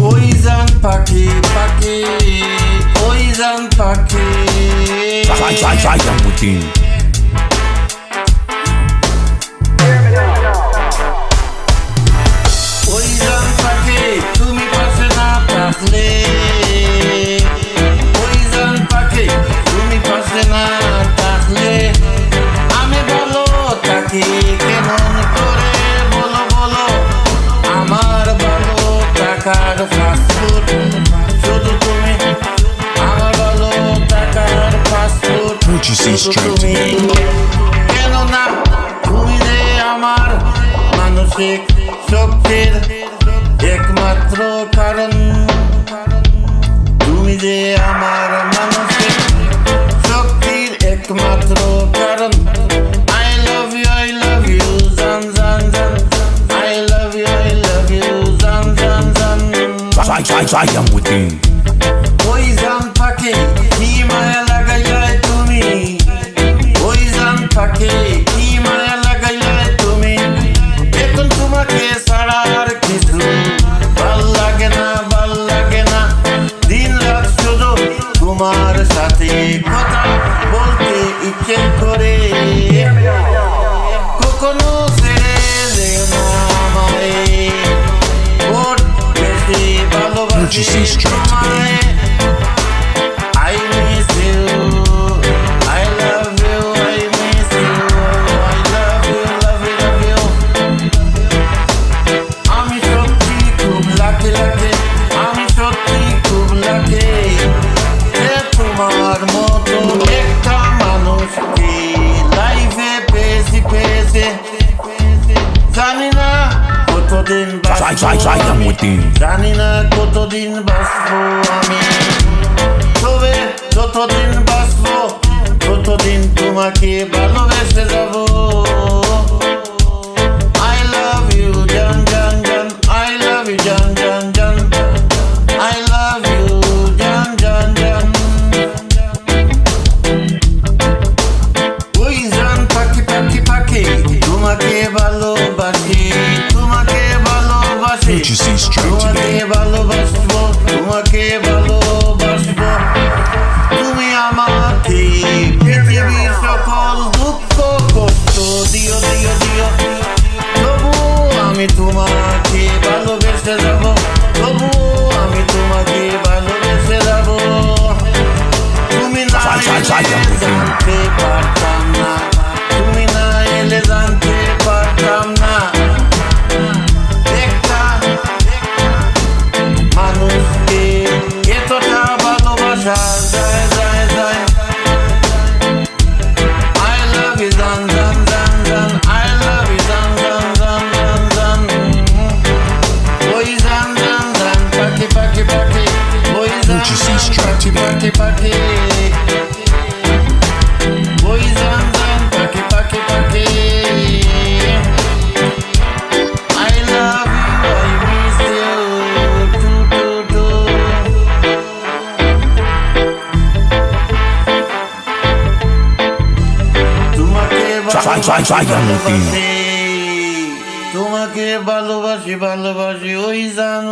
ওই জান পাখি পাখি ওই জান পাখি Zayamuddin. ওই জান পাখি তুমি পাশে না থাকলে ওই জান পাখি তুমি পাশে না থাকলে আমি ভালো থাকি কেমন করে বলো বলো আমার ভালো টাকার ফাস্টফুড শুধু তুমি আমার ভালো টাকার ফাস্টফুড Purchase these straight তুমি today. কেন না তুমি রে আমার মানসিক শক্তির একমাত্র কারণ তুমি যে আমার মানসিক শক্তির একমাত্র কারণ I love you জান জান জান I love you জান জান জান Zayamuddin. ওই জান পাখি কি মায়া লাগাইলে তুমি ওই জান পাখি কি মায়া লাগাইলে তুমি এখন তোমাকে ছাড়া আর কিছু ভাল লাগে না দিন রাত শুধু তোমার সাথে কথা বলতে ইচ্ছে করে কখনো ছেড়ে যেও না আমায় ওর বেশি ভালোবাসি Purchase these straight today. I miss you. I love you. I miss you. I love you. আমি সত্যি খুব লাকি আমি সত্যি খুব লাকি যে তোমার মতো একটা মানুষকে লাইফে পেয়েছি জানি না কতদিন Zayamuddin. জানি না কতদিন বাঁচবো আমি তবে যতদিন বাঁচবো ততদিন তোমাকে ভালোবেসে যাব I love you জান জান জান I love you জান জান জান I love you জান জান জান ওই জান পাখি পাখি পাখি তোমাকে ভালোবাসি Purchase these straight তোমাকে today. ভালোবাসবো তুমি আমাকে পৃথিবীর সকল দুঃখ কষ্ট দিও তবু আমি তোমাকে ভালোবেসে যাব তুমি না এলে জানতে পারতাম না তুমি না এলে জানতে পারতাম না মানুষকে এতটা ভালোবাসা যায় I love you জান জান জান জান I love you জান জান জান জান জান ওই জান জান জান পাখি পাখি পাখি ওই জান পাখি পাখি ওই জান জান পাখি পাখি পাখি I love you I miss you Zayamuddin. তোমাকে ভালোবাসি ওই জান